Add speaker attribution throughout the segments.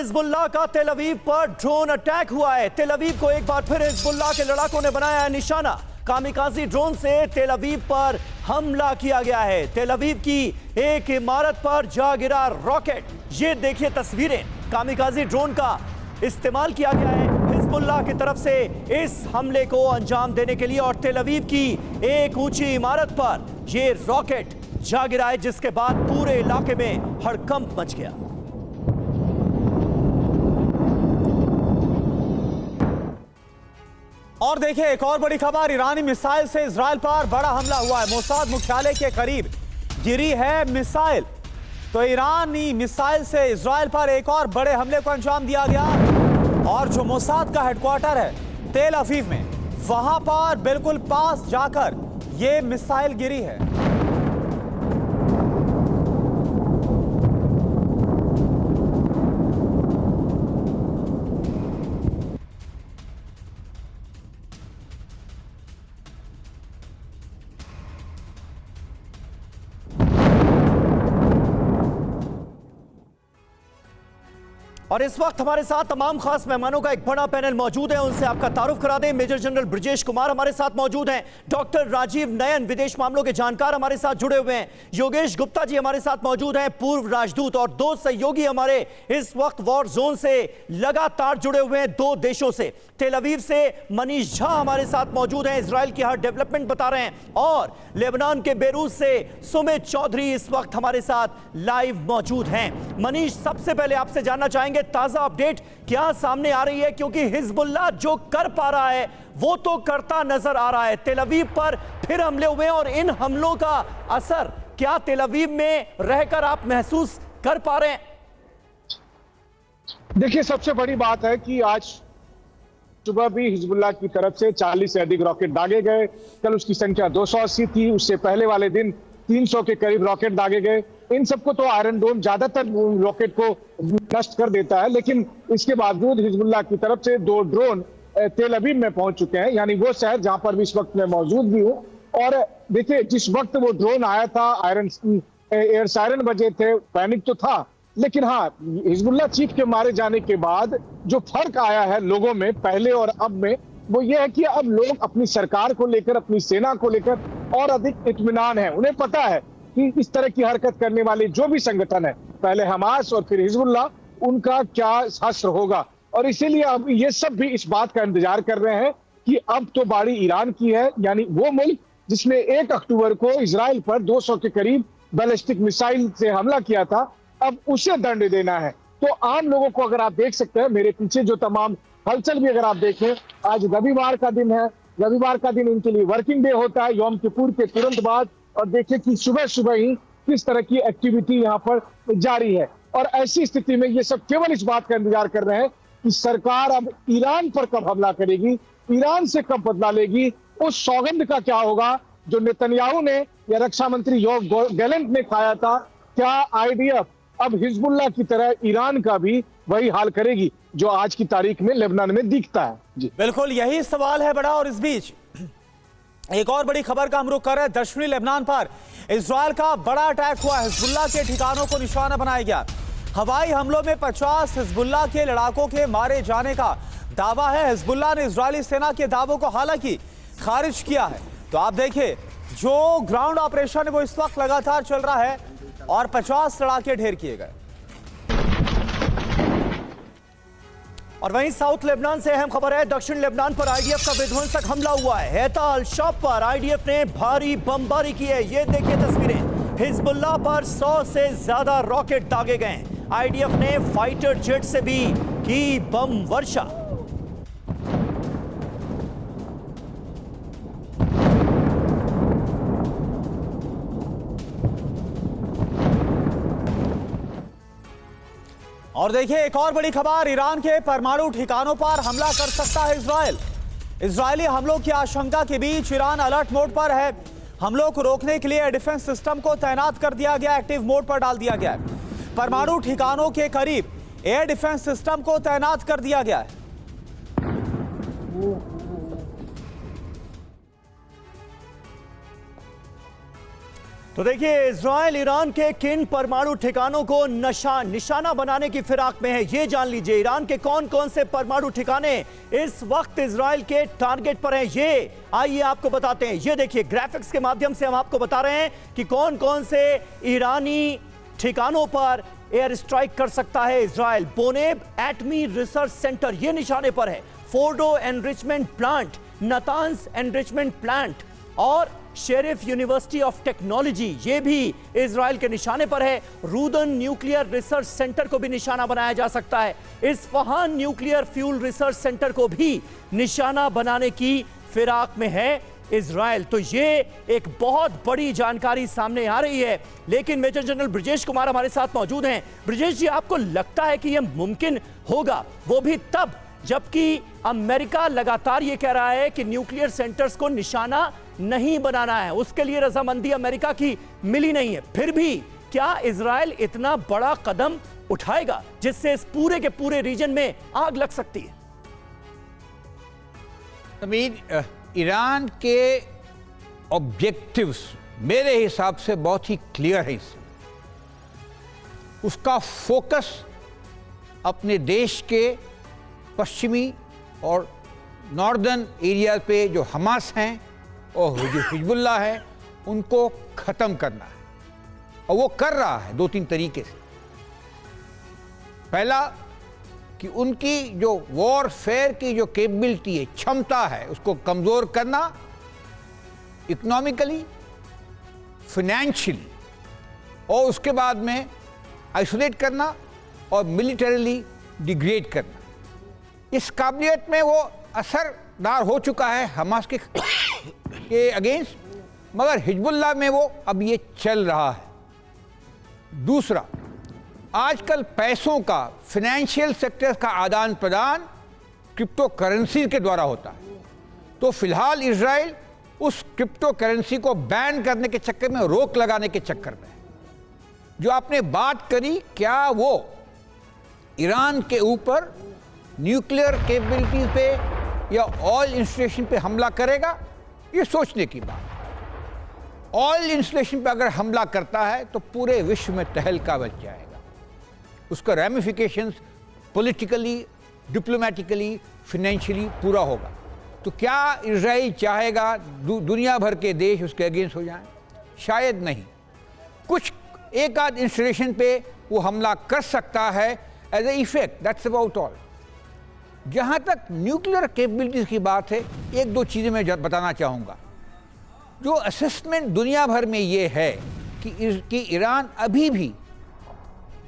Speaker 1: Hezbollah का तेल अवीव पर ड्रोन अटैक हुआ है। तेल अवीव को एक बार फिर हिजबुल्लाह के लड़ाकों ने बनाया है निशाना। कामिकाजी ड्रोन से तेल अवीव पर हमला किया गया है। तेल अवीव की एक इमारत पर जा गिरा रॉकेट। ये देखिए तस्वीरें, कामिकाजी ड्रोन का इस्तेमाल किया गया है हिजबुल्लाह की तरफ से इस हमले को अंजाम देने के लिए। और तेल अवीव की एक ऊंची इमारत पर ये रॉकेट जा गिरा है, जिसके बाद पूरे इलाके में हड़कंप मच गया। और देखिए एक और बड़ी खबर, ईरानी मिसाइल से इजराइल पर बड़ा हमला हुआ है। मोसाद मुख्यालय के करीब गिरी है मिसाइल। तो ईरानी मिसाइल से इजराइल पर एक और बड़े हमले को अंजाम दिया गया। और जो मोसाद का हेडक्वार्टर है तेल अवीव में, वहां पर बिल्कुल पास जाकर यह मिसाइल गिरी है। और इस वक्त हमारे साथ तमाम खास मेहमानों का एक बड़ा पैनल मौजूद है। उनसे आपका तारुफ करा दें। मेजर जनरल ब्रजेश कुमार हमारे साथ मौजूद हैं। डॉक्टर राजीव नयन विदेश मामलों के जानकार हमारे साथ जुड़े हुए हैं। योगेश गुप्ता जी हमारे साथ मौजूद हैं, पूर्व राजदूत। और दो सहयोगी हमारे इस वक्त वॉर जोन से लगातार जुड़े हुए हैं, दो देशों से। तेल अवीव से मनीष झा हमारे साथ मौजूद हैं, इसराइल की हर डेवलपमेंट बता रहे हैं। और लेबनान के बेरूत से सुमित चौधरी इस वक्त हमारे साथ लाइव मौजूद हैं। मनीष, सबसे पहले आपसे जानना चाहेंगे ताजा अपडेट क्या सामने आ रही है, क्योंकि हिजबुल्लाह जो कर पा रहा है वो तो करता नजर आ रहा है। तेल अवीव पर फिर हमले हुए और इन हमलों का असर क्या तेल अवीव में रहकर आप महसूस कर पा रहे हैं?
Speaker 2: देखिए, सबसे बड़ी बात है कि आज सुबह भी हिजबुल्लाह की तरफ से 40 से अधिक रॉकेट दागे गए। कल उसकी संख्या 280 थी। उससे पहले वाले दिन 300 के करीब रॉकेट दागे गए। इन सबको तो आयरन डोम ज्यादातर रॉकेट को नष्ट कर देता है, लेकिन इसके बावजूद हिजबुल्लाह की तरफ से 2 ड्रोन तेल अवीव में पहुंच चुके हैं, यानी वो शहर जहां पर भी इस वक्त मैं मौजूद भी हूं। और देखिए, जिस वक्त वो ड्रोन आया था, एयर सायरन बजे थे, पैनिक तो था, लेकिन हाँ, हिजबुल्लाह चीफ के मारे जाने के बाद जो फर्क आया है लोगों में पहले और अब में, वो ये है कि अब लोग अपनी सरकार को लेकर, अपनी सेना को लेकर और अधिक इत्मीनान है। उन्हें पता है कि इस तरह की हरकत करने वाले जो भी संगठन है, पहले हमास और फिर हिजबुल्लाह, उनका क्या हश्र होगा। और इसीलिए अब ये सब भी इस बात का इंतजार कर रहे हैं कि अब तो बारी ईरान की है, यानी वो मुल्क जिसने 1 अक्टूबर को इजराइल पर 200 के करीब बैलिस्टिक मिसाइल से हमला किया था, अब उसे दंड देना है। तो आम लोगों को अगर आप देख सकते हैं, मेरे पीछे जो तमाम हलचल भी अगर आप देखें, आज रविवार का दिन है। रविवार का दिन इनके लिए वर्किंग डे होता है यौम किपुर के तुरंत बाद। और देखिए कि सुबह सुबह ही किस तरह की एक्टिविटी यहाँ पर जारी है। और ऐसी स्थिति में ये सब केवल इस बात का इंतजार कर रहे हैं कि सरकार अब ईरान पर कब हमला करेगी, ईरान से कब बदला लेगी। उस सौगंध का क्या होगा जो नेतन्याहू ने या रक्षा मंत्री योव गैलेंट ने खाया था। क्या आईडीएफ अब हिजबुल्लाह की तरह ईरान का भी वही हाल करेगी जो आज की तारीख में लेबनान में दिखता है? जी
Speaker 1: बिल्कुल यही सवाल है बड़ा। और इस बीच एक और बड़ी खबर का हम रुख कर रहे हैं। दक्षिणी लेबनान पर इजराइल का बड़ा अटैक हुआ। हिजबुल्लाह के ठिकानों को निशाना बनाया गया। हवाई हमलों में 50 हिजबुल्लाह के लड़ाकों के मारे जाने का दावा है। हिजबुल्लाह ने इजरायली सेना के दावों को हालांकि खारिज किया है। तो आप देखिए, जो ग्राउंड ऑपरेशन है वो इस वक्त लगातार चल रहा है और 50 लड़ाके ढेर किए गए। और वहीं साउथ लेबनान से अहम खबर है। दक्षिण लेबनान पर आईडीएफ का विध्वंसक हमला हुआ है। हैता अल-शाब पर आईडीएफ ने भारी बमबारी की है। ये देखिए तस्वीरें, हिजबुल्लाह पर 100 से ज्यादा रॉकेट दागे गए। आईडीएफ ने फाइटर जेट से भी की बम वर्षा। और देखिए एक और बड़ी खबर, ईरान के परमाणु ठिकानों पर हमला कर सकता है इजराइल। इजरायली हमलों की आशंका के बीच ईरान अलर्ट मोड पर है। हमलों को रोकने के लिए एयर डिफेंस सिस्टम को तैनात कर दिया गया, एक्टिव मोड पर डाल दिया गया है। परमाणु ठिकानों के करीब एयर डिफेंस सिस्टम को तैनात कर दिया गया है। तो देखिए, इजराइल ईरान के किन परमाणु ठिकानों को निशाना बनाने की फिराक में है, ये जान लीजिए। ईरान के कौन कौन से परमाणु ठिकाने इस वक्त इजराइल के टारगेट पर हैं, ये आइए आपको बताते हैं। ये देखिए, ग्राफिक्स के माध्यम से हम आपको बता रहे हैं कि कौन कौन से ईरानी ठिकानों पर एयर स्ट्राइक कर सकता है इजराइल। बोनेब एटमी रिसर्च सेंटर ये निशाने पर है, Fordow enrichment plant, Natanz enrichment plant और शेरिफ यूनिवर्सिटी ऑफ टेक्नोलॉजी ये भी इजराइल के निशाने पर है। रूदन न्यूक्लियर रिसर्च सेंटर को भी निशाना बनाया जा सकता है। Isfahan nuclear fuel research centre को भी निशाना बनाने की फिराक में है इजराइल। तो ये एक बहुत बड़ी जानकारी सामने आ रही है। लेकिन मेजर जनरल ब्रजेश कुमार हमारे साथ मौजूद हैं। ब्रजेश जी, आपको लगता है कि यह मुमकिन होगा, वो भी तब जबकि अमेरिका लगातार ये कह रहा है कि न्यूक्लियर सेंटर्स को निशाना नहीं बनाना है, उसके लिए रजामंदी अमेरिका की मिली नहीं है, फिर भी क्या इजराइल इतना बड़ा कदम उठाएगा जिससे इस पूरे के पूरे रीजन में आग लग सकती है?
Speaker 3: अमीर, ईरान के ऑब्जेक्टिव्स मेरे हिसाब से बहुत ही क्लियर है। उसका फोकस अपने देश के पश्चिमी और नॉर्दर्न एरिया पे जो हमास हैं और जो हिजबुल्लाह है उनको ख़त्म करना है, और वो कर रहा है दो तीन तरीके से। पहला कि उनकी जो वॉरफेयर की जो कैपेबिलिटी है, क्षमता है, उसको कमज़ोर करना, इकोनॉमिकली, फाइनेंशियली, और उसके बाद में आइसोलेट करना और मिलिटरीली डिग्रेड करना। इस काबिलियत में वो असरदार हो चुका है हमास के अगेंस्ट, मगर हिजबुल्लाह में वो अब ये चल रहा है। दूसरा, आजकल पैसों का, फाइनेंशियल सेक्टर का आदान प्रदान क्रिप्टो करेंसी के द्वारा होता है। तो फिलहाल इजराइल उस क्रिप्टो करेंसी को बैन करने के चक्कर में, रोक लगाने के चक्कर में, जो आपने बात करी, क्या वो ईरान के ऊपर न्यूक्लियर कैपेबिलिटी पे या ऑयल इंस्टॉलेशन पे हमला करेगा, ये सोचने की बात है। ऑयल इंस्टॉलेशन पे अगर हमला करता है तो पूरे विश्व में तहलका मच जाएगा। उसका रैमिफिकेशंस पॉलिटिकली, डिप्लोमेटिकली, फाइनेंशियली पूरा होगा। तो क्या इजराइल चाहेगा दुनिया भर के देश उसके अगेंस्ट हो जाएं? शायद नहीं। कुछ एक आध इंस्टॉलेशन पे वो हमला कर सकता है as a effect, that's about all. जहाँ तक न्यूक्लियर कैपेबिलिटीज़ की बात है, एक दो चीज़ें मैं बताना चाहूँगा। जो असेसमेंट दुनिया भर में ये है कि ईरान अभी भी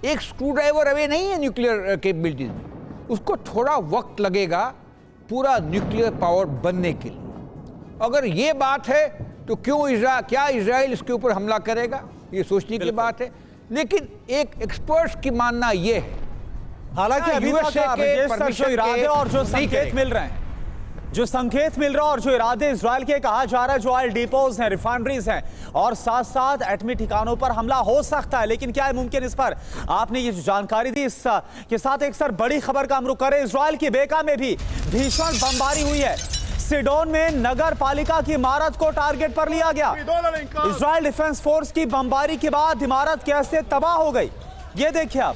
Speaker 3: एक स्क्रू ड्राइवर अवे नहीं है न्यूक्लियर कैपेबिलिटीज़ में। उसको थोड़ा वक्त लगेगा पूरा न्यूक्लियर पावर बनने के लिए। अगर ये बात है तो क्या इजराइल इसके ऊपर हमला करेगा, ये सोचने की बात है। लेकिन एक एक्सपर्ट्स की मानना ये है,
Speaker 4: हालांकि अभी तक जो इरादे और जो संकेत मिल रहे हैं, और जो इरादे इजराइल के कहा जा रहा है, जो ऑयल डिपोज हैं, रिफाइनरीज हैं और साथ साथ एटमी ठिकानों पर हमला हो सकता है। लेकिन क्या है मुमकिन, इस पर आपने ये जो जानकारी दी, इसके साथ एक बड़ी खबर का हम रुख करें। इजराइल की बेका में भी भीषण बमबारी हुई है। सिडोन में नगर पालिका की इमारत को टारगेट पर लिया गया। इजराइल डिफेंस फोर्स की बमबारी के बाद इमारत कैसे तबाह हो गई, ये देखिए आप।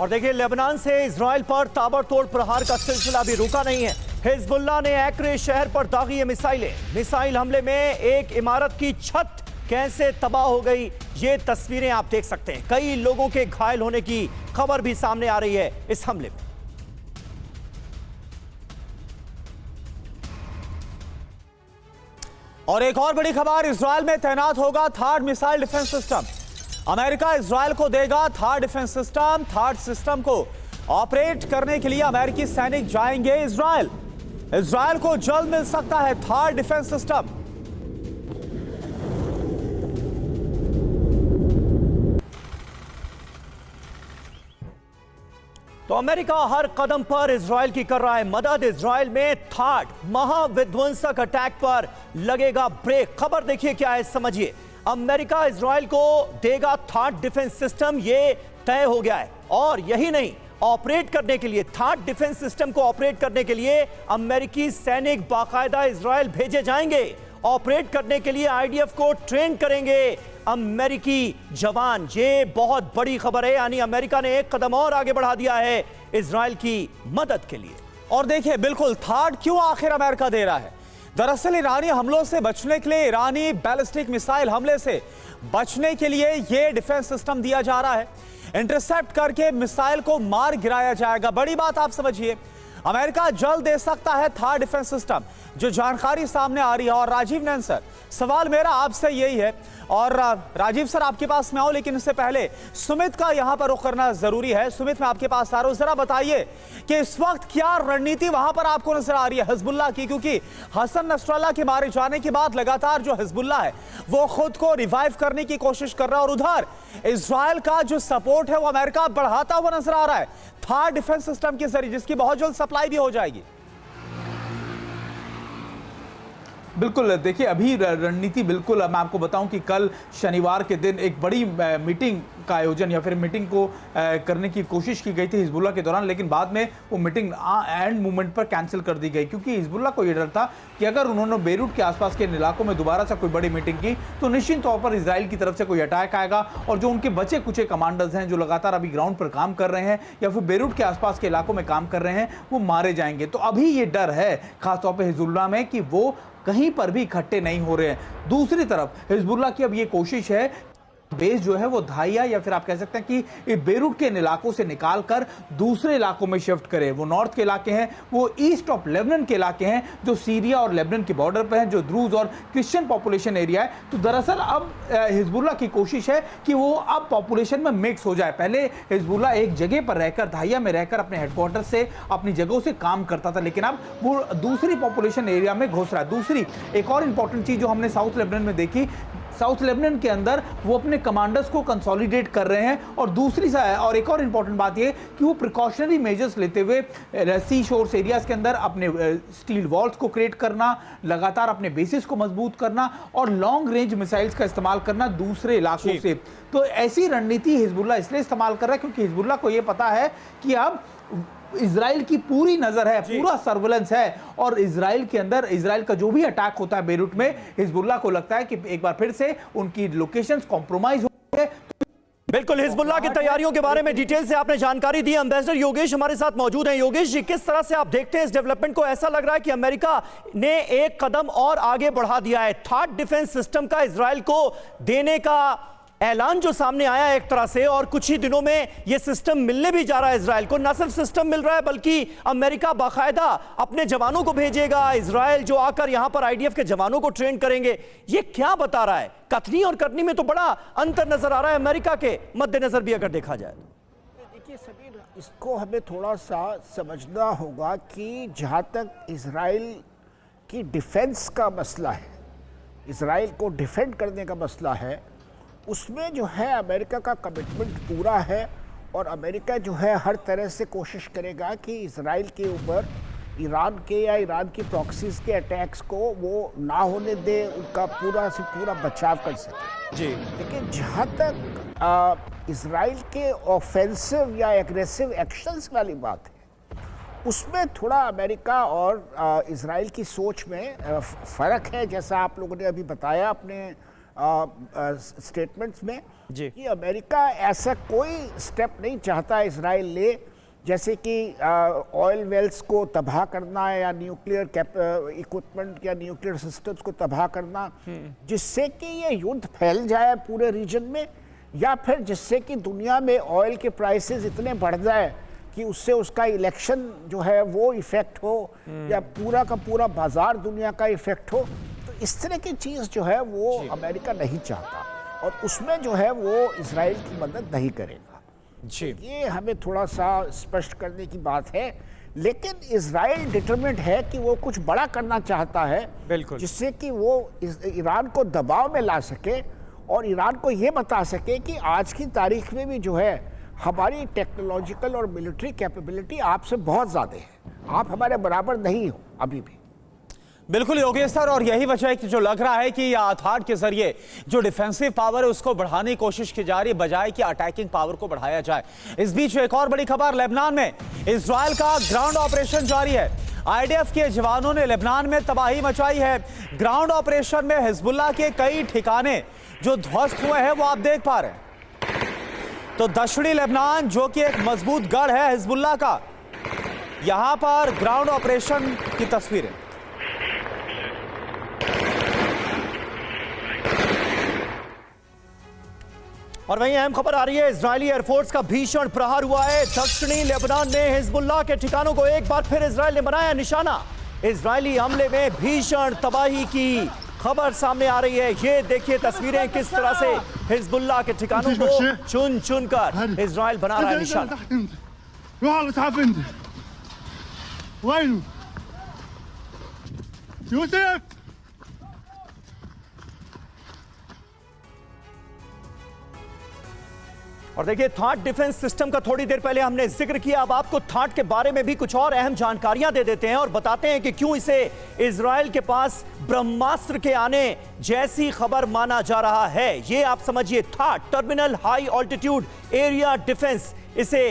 Speaker 1: और देखिए, लेबनान से इजराइल पर ताबड़तोड़ प्रहार का सिलसिला भी रुका नहीं है। हिजबुल्लाह ने एक्रे शहर पर दागी है मिसाइल हमले में एक इमारत की छत कैसे तबाह हो गई, ये तस्वीरें आप देख सकते हैं। कई लोगों के घायल होने की खबर भी सामने आ रही है इस हमले में।
Speaker 4: और एक और बड़ी खबर, इजराइल में तैनात होगा third missile defence system. America Israel को देगा third defence system. Third system को ऑपरेट करने के लिए अमेरिकी सैनिक जाएंगे इजराइल को जल्द मिल सकता है थर्ड डिफेंस सिस्टम।
Speaker 1: तो अमेरिका हर कदम पर इजराइल की कर रहा है मदद। इजराइल में थर्ड महाविध्वंसक अटैक पर लगेगा ब्रेक। खबर देखिए क्या है, समझिए। अमेरिका इजराइल को देगा थर्ड डिफेंस सिस्टम, ये तय हो गया है। और यही नहीं, ऑपरेट करने के लिए, थर्ड डिफेंस सिस्टम को ऑपरेट करने के लिए अमेरिकी सैनिक बाकायदा इजराइल भेजे जाएंगे। ऑपरेट करने के लिए आईडीएफ को ट्रेन करेंगे अमेरिकी जवान। ये बहुत बड़ी खबर है, यानी अमेरिका ने एक कदम और आगे बढ़ा दिया है इजराइल की मदद के लिए।
Speaker 4: और देखिए, बिल्कुल थर्ड क्यों आखिर अमेरिका दे रहा है? दरअसल ईरानी हमलों से बचने के लिए, ईरानी बैलिस्टिक मिसाइल हमले से बचने के लिए यह डिफेंस सिस्टम दिया जा रहा है। इंटरसेप्ट करके मिसाइल को मार गिराया जाएगा। बड़ी बात आप समझिए, अमेरिका जल्द दे सकता है थर्ड डिफेंस सिस्टम, जो जानकारी सामने आ रही है। और राजीव नयन सर, सवाल मेरा आपसे यही है, और राजीव सर आपके पास मैं आऊं, लेकिन इससे पहले सुमित का यहां पर रुख करना जरूरी है। सुमित, मैं आपके पास आ रहा हूं, जरा बताइए कि इस वक्त क्या रणनीति वहां पर आपको नजर आ रही है हिजबुल्लाह की? क्योंकि हसन नसरल्लाह के मारे जाने के बाद लगातार जो हिजबुल्लाह है वो खुद को रिवाइव करने की कोशिश कर रहा है, और उधर इजराइल का जो सपोर्ट है वो अमेरिका बढ़ाता हुआ नजर आ रहा है थर्ड डिफेंस सिस्टम के जरिए, जिसकी बहुत जल्द सप्लाई भी हो जाएगी।
Speaker 5: बिल्कुल, देखिए अभी रणनीति बिल्कुल, मैं आपको बताऊं कि कल शनिवार के दिन एक बड़ी मीटिंग का आयोजन या फिर मीटिंग को करने की कोशिश की गई थी हिजबुल्लाह के दौरान, लेकिन बाद में वो मीटिंग एंड मोमेंट पर कैंसिल कर दी गई, क्योंकि हिजबुल्लाह को ये डर था कि अगर उन्होंने बेरूट के आसपास के इलाकों में दोबारा से कोई बड़ी मीटिंग की तो निश्चित तौर पर इजराइल की तरफ से कोई अटैक आएगा, और जो उनके बचे कुचे कमांडर्स हैं जो लगातार अभी ग्राउंड पर काम कर रहे हैं या फिर बेरूट के आसपास के इलाकों में काम कर रहे हैं, वो मारे जाएंगे। तो अभी ये डर है खासतौर पर हिजबुल्लाह में कि वो कहीं पर भी इकट्ठे नहीं हो रहे हैं। दूसरी तरफ हिजबुल्लाह की अब ये कोशिश है बेस जो है वो धाइया या फिर आप कह सकते हैं कि बेरूट के इलाकों से निकालकर दूसरे इलाकों में शिफ्ट करे। वो नॉर्थ के इलाके हैं, वो ईस्ट ऑफ लेबनान के इलाके हैं जो सीरिया और लेबनान के बॉर्डर पर हैं, जो द्रूज और क्रिश्चियन पॉपुलेशन एरिया है। तो दरअसल अब हिजबुल्लाह की कोशिश है कि वो अब पॉपुलेशन में मिक्स हो जाए। पहले हिजबुल्लाह एक जगह पर रहकर, धाइया में रहकर अपने हेडक्वार्टर से, अपनी जगहों से काम करता था, लेकिन अब वो दूसरी पॉपुलेशन एरिया में घुस रहा है। दूसरी एक और इंपॉर्टेंट चीज जो हमने साउथ लेबनान में देखी, साउथ लेबनान के अंदर वो अपने कमांडर्स को कंसोलिडेट कर रहे हैं, और दूसरी और एक और इंपॉर्टेंट बात ये कि वो प्रिकॉशनरी मेजर्स लेते हुए सी शोर्स एरियाज के अंदर अपने स्टील वॉल्स को क्रिएट करना, लगातार अपने बेसिस को मजबूत करना और लॉन्ग रेंज मिसाइल्स का इस्तेमाल करना दूसरे इलाकों से। तो ऐसी रणनीति हिजबुल्लाह इसलिए इस्तेमाल कर रहा है क्योंकि हिजबुल्लाह को ये पता है कि अब इजराइल की पूरी नजर है, पूरा सर्वेलेंस है, और इजराइल के अंदर इजराइल का जो भी अटैक होता है बेरूट में, हिजबुल्लाह को लगता है कि एक बार फिर से उनकी लोकेशंस कॉम्प्रोमाइज हो गए।
Speaker 1: बिल्कुल, हिजबुल्लाह की तैयारियों के बारे में डिटेल से आपने जानकारी दी। एम्बेसडर योगेश हमारे साथ मौजूद हैं। योगेश जी, किस तरह से आप देखते हैं इस डेवलपमेंट को? ऐसा लग रहा है कि अमेरिका ने एक कदम और आगे बढ़ा दिया है, थर्ड डिफेंस सिस्टम का इजराइल को देने का ऐलान जो सामने आया एक तरह से, और कुछ ही दिनों में यह सिस्टम मिलने भी जा रहा है इजराइल को। न सिर्फ सिस्टम मिल रहा है बल्कि अमेरिका बाकायदा अपने जवानों को भेजेगा इजराइल, जो आकर यहां पर आईडीएफ के जवानों को ट्रेन करेंगे। यह क्या बता रहा है? कथनी और करनी में तो बड़ा अंतर नजर आ रहा है अमेरिका के मद्देनजर भी अगर देखा जाए।
Speaker 6: देखिए समीर, इसको हमें थोड़ा सा समझना होगा कि जहाँ तक इजराइल की डिफेंस का मसला है, इजराइल को डिफेंड करने का मसला है, उसमें जो है अमेरिका का कमिटमेंट पूरा है, और अमेरिका जो है हर तरह से कोशिश करेगा कि इजराइल के ऊपर ईरान के या ईरान की प्रॉक्सीज के अटैक्स को वो ना होने दे, उनका पूरा से पूरा बचाव कर सके
Speaker 1: जी।
Speaker 6: लेकिन जहाँ तक इजराइल के ऑफेंसिव या एग्रेसिव एक्शंस वाली बात है, उसमें थोड़ा अमेरिका और इजराइल की सोच में फ़र्क है, जैसा आप लोगों ने अभी बताया अपने स्टेटमेंट्स में
Speaker 1: जी।
Speaker 6: कि अमेरिका ऐसा कोई स्टेप नहीं चाहता इजराइल ले, जैसे कि ऑयल वेल्स को तबाह करना या न्यूक्लियर इक्विपमेंट या न्यूक्लियर सिस्टम्स को तबाह करना, जिससे कि ये युद्ध फैल जाए पूरे रीजन में, या फिर जिससे कि दुनिया में ऑयल के प्राइसेस इतने बढ़ जाए कि उससे उसका इलेक्शन जो है वो इफेक्ट हो, या पूरा का पूरा बाजार दुनिया का इफेक्ट हो। इस तरह की चीज़ जो है वो अमेरिका नहीं चाहता, और उसमें जो है वो इजराइल की मदद नहीं करेगा जी। ये हमें थोड़ा सा स्पष्ट करने की बात है। लेकिन इजराइल डिटरमिनेड है कि वो कुछ बड़ा करना चाहता है,
Speaker 1: बिल्कुल,
Speaker 6: जिससे कि वो ईरान को दबाव में ला सके और ईरान को ये बता सके कि आज की तारीख में भी जो है हमारी टेक्नोलॉजिकल और मिलिट्री कैपेबिलिटी आपसे बहुत ज़्यादा है, आप हमारे बराबर नहीं हो अभी भी।
Speaker 4: बिल्कुल योगेश सर, और यही वजह है कि जो लग रहा है कि थाड के जरिए जो डिफेंसिव पावर है उसको बढ़ाने की कोशिश की जा रही है बजाय कि अटैकिंग पावर को बढ़ाया जाए। इस बीच एक और बड़ी खबर, लेबनान में इजराइल का ग्राउंड ऑपरेशन जारी है। आईडीएफ के जवानों ने लेबनान में तबाही मचाई है। ग्राउंड ऑपरेशन में हिजबुल्लाह के कई ठिकाने जो ध्वस्त हुए हैं वो आप देख पा रहे हैं। तो दक्षिणी लेबनान जो कि एक मजबूत गढ़ है हिजबुल्लाह का, यहां पर ग्राउंड ऑपरेशन की तस्वीरें।
Speaker 1: और वहीं अहम खबर आ रही है, इजरायली एयरफोर्स का भीषण प्रहार हुआ है। दक्षिणी लेबनान में हिजबुल्लाह के ठिकानों को एक बार फिर इजरायल ने बनाया निशाना। इजरायली हमले में भीषण तबाही की खबर सामने आ रही है। ये देखिए तस्वीरें किस तरह से हिजबुल्लाह के ठिकानों को चुन चुन कर इजरायल बना रहा है निशाना। और देखिए थाट डिफेंस सिस्टम का थोड़ी देर पहले हमने जिक्र किया, अब आपको थाट के बारे में भी कुछ और अहम जानकारियां दे देते हैं और बताते हैं कि क्यों इसे इजरायल के पास ब्रह्मास्त्र के आने जैसी खबर माना जा रहा है। ये आप समझिए, थाट terminal high altitude area defence इसे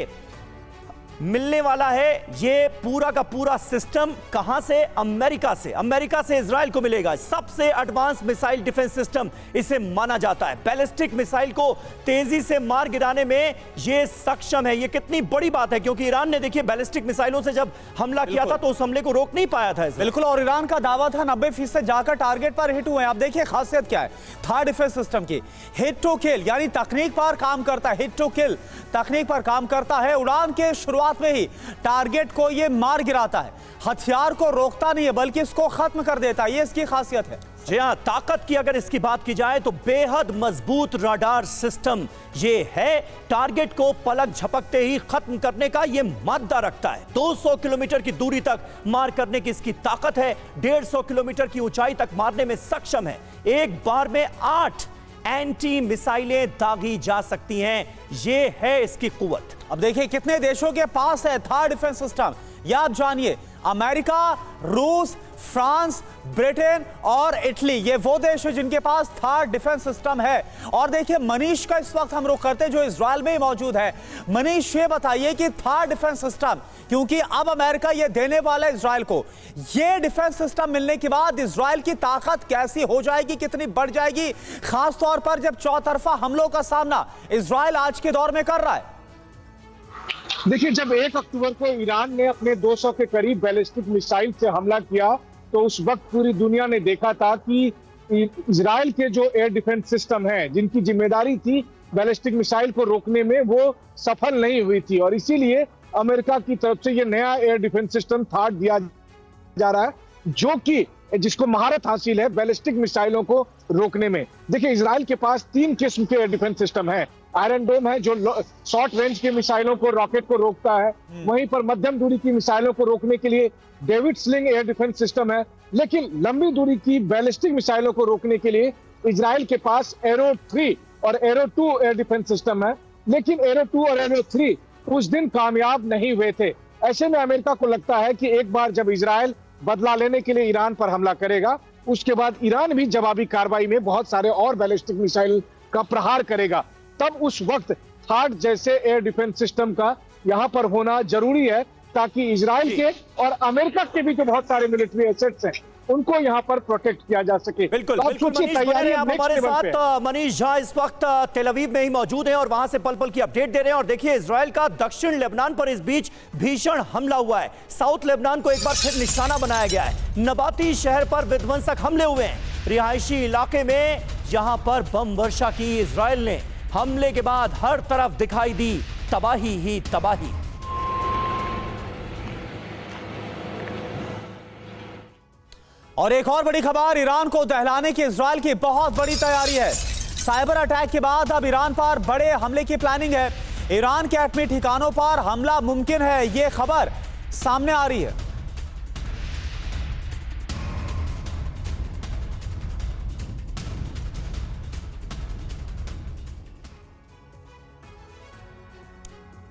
Speaker 1: मिलने वाला है। ये पूरा का पूरा सिस्टम कहां से? अमेरिका से। अमेरिका से इजरायल को मिलेगा। सबसे एडवांस मिसाइल डिफेंस सिस्टम इसे माना जाता है। बैलिस्टिक मिसाइल को तेजी से मार गिराने में ये सक्षम है। ये कितनी बड़ी बात है, क्योंकि ईरान ने देखिए बैलिस्टिक मिसाइलों से जब हमला किया था तो उस हमले को रोक नहीं पाया था।
Speaker 4: बिल्कुल, और ईरान का दावा था 90% जाकर टारगेट पर हिट हुए। आप देखिए खासियत क्या है थाट डिफेंस सिस्टम की, हिट टू किल, यानी तकनीक पर काम करता है। हिट टू किल तकनीक पर काम करता है। उड़ान के शुरुआत में ही टारगेट को यह मार गिराता है, हथियार को रोकता नहीं है बल्कि इसको खत्म कर देता है। ये इसकी खासियत है।
Speaker 1: जी हां, ताकत की अगर इसकी बात की जाए तो बेहद मजबूत रडार सिस्टम ये है। टारगेट को पलक झपकते ही खत्म करने का ये मादा रखता है। 200 किलोमीटर की दूरी तक मार करने की इसकी ताकत है। 150 किलोमीटर की ऊंचाई तक मारने में सक्षम है। एक बार में 8 एंटी मिसाइलें दागी जा सकती हैं। ये है इसकी कुव्वत।
Speaker 4: अब देखिए कितने देशों के पास है थाट डिफेंस सिस्टम, याद जानिए। अमेरिका, रूस, फ्रांस, ब्रिटेन और इटली, ये वो देश है जिनके पास थाट डिफेंस सिस्टम है। और देखिए मनीष का इस वक्त हम रुख करते जो इजरायल में ही मौजूद है। मनीष, ये बताइए कि थाट डिफेंस सिस्टम, क्योंकि अब अमेरिका ये देने वाला है इजरायल को, ये डिफेंस सिस्टम मिलने के बाद इजरायल की ताकत कैसी हो जाएगी, कितनी बढ़ जाएगी, खासतौर पर जब चौतरफा हमलों का सामना इजरायल आज के दौर में कर रहा है।
Speaker 2: देखिए, जब 1 अक्टूबर को ईरान ने अपने 200 के करीब बैलिस्टिक मिसाइल से हमला किया तो उस वक्त पूरी दुनिया ने देखा था कि इजराइल के जो एयर डिफेंस सिस्टम है, जिनकी जिम्मेदारी थी बैलिस्टिक मिसाइल को रोकने में, वो सफल नहीं हुई थी। और इसीलिए अमेरिका की तरफ से ये नया एयर डिफेंस सिस्टम थाट दिया जा रहा है, जो कि जिसको महारत हासिल है बैलिस्टिक मिसाइलों को रोकने में। देखिए, इजराइल के पास 3 किस्म के एयर डिफेंस सिस्टम है। आयरन डोम है जो शॉर्ट रेंज के मिसाइलों को, रॉकेट को रोकता है। वहीं पर मध्यम दूरी की मिसाइलों को रोकने के लिए David sling air defence system है। लेकिन लंबी दूरी की बैलिस्टिक मिसाइलों को रोकने के लिए इजराइल के पास एरो 3 और एरो 2 एयर डिफेंस सिस्टम है। लेकिन एरो 2 और एरो 3 उस दिन कामयाब नहीं हुए थे। ऐसे में अमेरिका को लगता है कि एक बार जब इजराइल बदला लेने के लिए ईरान पर हमला करेगा, उसके बाद ईरान भी जवाबी कार्रवाई में बहुत सारे और बैलिस्टिक मिसाइल का प्रहार करेगा। तब उस वक्त थाट जैसे एयर डिफेंस सिस्टम का यहां पर होना जरूरी है, ताकि इजराइल के और अमेरिका के भी जो बहुत सारे मिलिट्री एसेट्स हैं उनको यहां पर प्रोटेक्ट किया जा सके।
Speaker 1: बिल्कुल, बिल्कुल हमारे साथ मनीष झा इस वक्त तेल अवीव में ही मौजूद हैं और वहां से पल पल की अपडेट दे रहे हैं। और देखिए, इजराइल का दक्षिण लेबनान पर इस बीच भीषण हमला हुआ है। साउथ लेबनान को एक बार फिर निशाना बनाया गया है। नबाती शहर पर विध्वंसक हमले हुए हैं। रिहायशी इलाके में जहां पर बम वर्षा की इजराइल ने, हमले के बाद हर तरफ दिखाई दी तबाही ही तबाही।
Speaker 4: और एक और बड़ी खबर, ईरान को दहलाने की इजराइल की बहुत बड़ी तैयारी है। साइबर अटैक के बाद अब ईरान पर बड़े हमले की प्लानिंग है। ईरान के एटमी ठिकानों पर हमला मुमकिन है, यह खबर सामने आ रही है।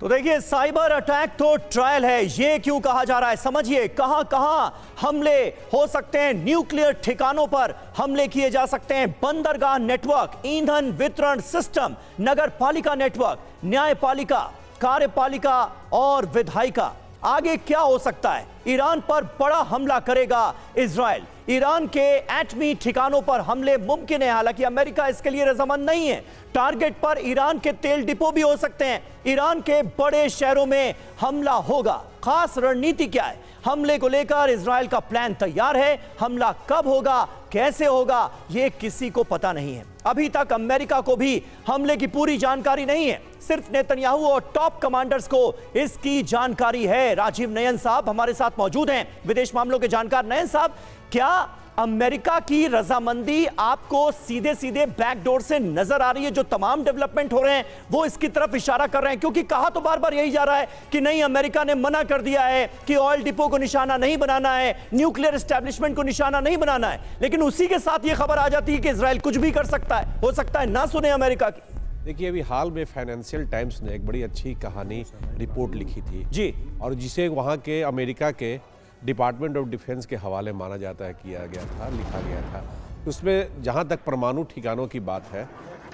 Speaker 1: तो देखिए, साइबर अटैक तो ट्रायल है, ये क्यों कहा जा रहा है समझिए। कहां कहां हमले हो सकते हैं? न्यूक्लियर ठिकानों पर हमले किए जा सकते हैं, बंदरगाह नेटवर्क, ईंधन वितरण सिस्टम, नगर पालिका नेटवर्क, न्यायपालिका, कार्यपालिका और विधायिका। आगे क्या हो सकता है? ईरान पर बड़ा हमला करेगा इजराइल। ईरान के एटमी ठिकानों पर हमले मुमकिन है, हालांकि अमेरिका इसके लिए रजामंद नहीं है। टारगेट पर ईरान के तेल डिपो भी हो सकते हैं। ईरान के बड़े शहरों में हमला होगा। खास रणनीति क्या है? हमले को लेकर इजराइल का प्लान तैयार है। हमला कब होगा, कैसे होगा, यह किसी को पता नहीं है। अभी तक अमेरिका को भी हमले की पूरी जानकारी नहीं है। सिर्फ नेतन्याहू और टॉप कमांडर्स को इसकी जानकारी है। राजीव नयन साहब हमारे साथ मौजूद हैं, विदेश मामलों के जानकार। नयन साहब, क्या अमेरिका की रजामंदी आपको सीधे सीधे बैकडोर से नजर आ रही है? जो तमाम डेवलपमेंट हो रहे हैं वो इसकी तरफ इशारा कर रहे हैं, क्योंकि कहा तो बार बार यही जा रहा है कि नहीं, अमेरिका ने मना कर दिया है कि ऑयल डिपो को निशाना नहीं बनाना है, न्यूक्लियर एस्टेब्लिशमेंट को निशाना नहीं बनाना है। लेकिन उसी के साथ यह खबर आ जाती है कि इजराइल कुछ भी कर सकता है। हो सकता है ना सुने अमेरिका की।
Speaker 7: देखिए, अभी हाल में फाइनेंशियल टाइम्स ने एक बड़ी अच्छी कहानी रिपोर्ट लिखी थी
Speaker 1: जी,
Speaker 7: और जिसे वहाँ के अमेरिका के डिपार्टमेंट ऑफ डिफेंस के हवाले माना जाता है, किया गया था, लिखा गया था। उसमें जहाँ तक परमाणु ठिकानों की बात है,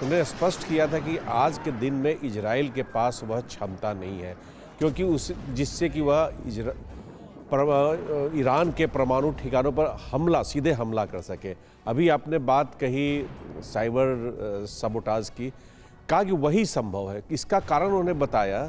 Speaker 7: उन्होंने स्पष्ट किया था कि आज के दिन में इजराइल के पास वह क्षमता नहीं है, क्योंकि जिससे कि वह ईरान के परमाणु ठिकानों पर सीधे हमला कर सके। अभी आपने बात कही साइबर सबोटाज की, कहा कि वही संभव है। इसका कारण उन्होंने बताया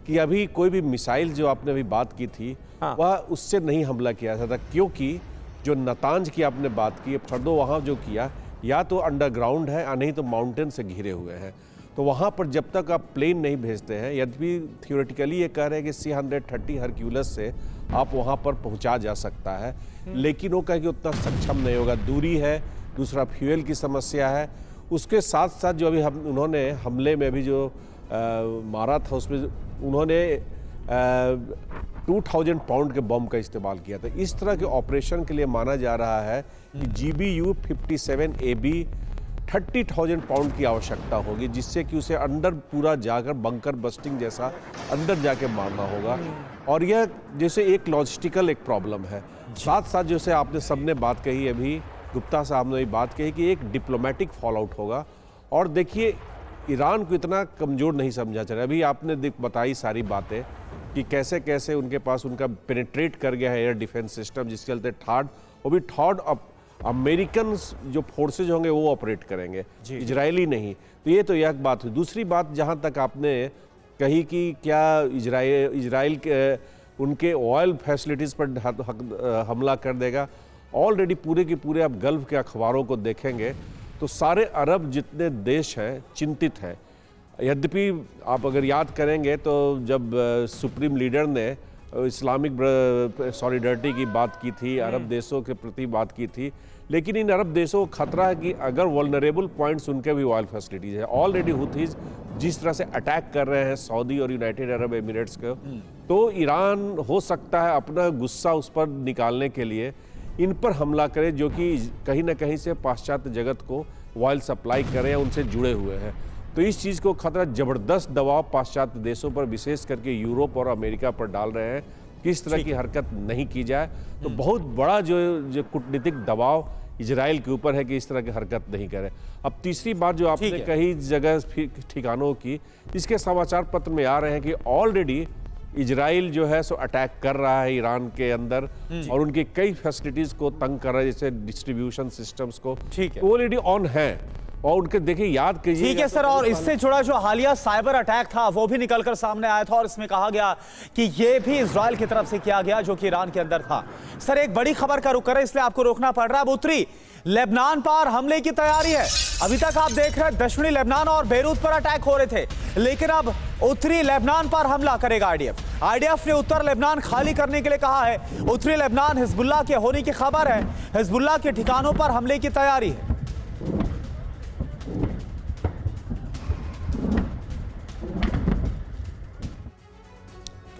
Speaker 7: कि अभी कोई भी मिसाइल जो आपने अभी बात की थी, वह उससे नहीं हमला किया जाता, क्योंकि जो नतांज की आपने बात की, फर्दो वहाँ जो किया, या तो अंडरग्राउंड है या नहीं तो माउंटेन से घिरे हुए हैं। तो वहाँ पर जब तक आप प्लेन नहीं भेजते हैं, यद्यपि थियोरेटिकली ये कह रहे हैं कि C-130 हरक्यूलस से आप वहाँ पर पहुँचा जा सकता है, लेकिन वो कहे कि उतना सक्षम नहीं होगा। दूरी है, दूसरा फ्यूल की समस्या है। उसके साथ साथ जो अभी उन्होंने हमले में भी जो मारा था, उसमें उन्होंने 2000 पाउंड के बम का इस्तेमाल किया था। इस तरह के ऑपरेशन के लिए माना जा रहा है कि GBU-57AB 30,000 पाउंड की आवश्यकता होगी, जिससे कि उसे अंदर पूरा जाकर बंकर बस्टिंग जैसा अंदर जाके मारना होगा। और यह जैसे एक लॉजिस्टिकल एक प्रॉब्लम है। साथ साथ जैसे आपने सबने बात कही, अभी गुप्ता साहब ने बात कही कि एक डिप्लोमेटिक फॉलआउट होगा। और देखिए, ईरान को इतना कमज़ोर नहीं समझा चल रहा। अभी आपने बताई सारी बातें कि कैसे कैसे उनके पास उनका पेनिट्रेट कर गया है एयर डिफेंस सिस्टम, जिसके चलते थर्ड अमेरिकन जो फोर्सेज होंगे वो ऑपरेट करेंगे, इजरायली नहीं। तो ये तो एक बात हुई। दूसरी बात जहाँ तक आपने कही कि क्या इजराइल के उनके ऑयल फैसिलिटीज़ पर हमला कर देगा, ऑलरेडी पूरे के पूरे आप गल्फ के अखबारों को देखेंगे तो सारे अरब जितने देश हैं चिंतित हैं। यद्यपि आप अगर याद करेंगे तो जब सुप्रीम लीडर ने इस्लामिक सॉलिडरिटी की बात की थी, अरब देशों के प्रति बात की थी, लेकिन इन अरब देशों को खतरा है कि अगर वल्नरेबल पॉइंट्स उनके भी ऑयल फैसिलिटीज़ है। ऑलरेडी हुथीज जिस तरह से अटैक कर रहे हैं सऊदी और यूनाइटेड अरब एमिरेट्स को, तो ईरान हो सकता है अपना गुस्सा उस पर निकालने के लिए इन पर हमला करे, जो कि कहीं ना कहीं से पाश्चात्य जगत को ऑयल सप्लाई करें या उनसे जुड़े हुए हैं। तो इस चीज़ को खतरा, ज़बरदस्त दबाव पाश्चात्य देशों पर, विशेष करके यूरोप और अमेरिका पर डाल रहे हैं कि इस तरह की हरकत नहीं की जाए। तो बहुत बड़ा जो कूटनीतिक दबाव इजराइल के ऊपर है कि इस तरह की हरकत नहीं करे। अब तीसरी बात जो आपने कही जगह ठिकानों की, इसके समाचार पत्र में आ रहे हैं कि ऑलरेडी इजराइल जो है सो अटैक कर रहा है ईरान के अंदर और उनकी कई फैसिलिटीज को तंग कर रहा है, जैसे डिस्ट्रीब्यूशन सिस्टम्स को, ऑलरेडी ऑन है। और उनके देखिए, याद कीजिए।
Speaker 4: ठीक है सर, और इससे जुड़ा जो हालिया साइबर अटैक था वो भी निकलकर सामने आया था और इसमें कहा गया कि ये भी इजराइल की तरफ से किया गया, जो कि ईरान के अंदर था। सर, एक बड़ी खबर का रुख करें, इसलिए आपको रोकना पड़ रहा है। अब उत्तरी लेबनान पर हमले की तैयारी है। अभी तक आप देख रहे हैं दक्षिणी लेबनान और बेरूत पर अटैक हो रहे थे, लेकिन अब उत्तरी लेबनान पर हमला करेगा आईडीएफ। आईडीएफ ने उत्तर लेबनान खाली करने के लिए कहा है। उत्तरी लेबनान हिजबुल्लाह के होने की खबर है। हिजबुल्लाह के ठिकानों पर हमले की तैयारी है।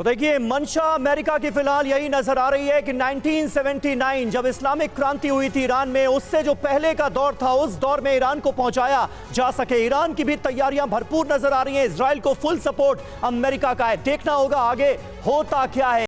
Speaker 1: तो देखिए, मंशा अमेरिका की फिलहाल यही नजर आ रही है कि 1979 जब इस्लामिक क्रांति हुई थी ईरान में, उससे जो पहले का दौर था उस दौर में ईरान को पहुंचाया जा सके। ईरान की भी तैयारियां भरपूर नजर आ रही हैं। इजराइल को फुल सपोर्ट अमेरिका का है। देखना होगा आगे होता क्या है।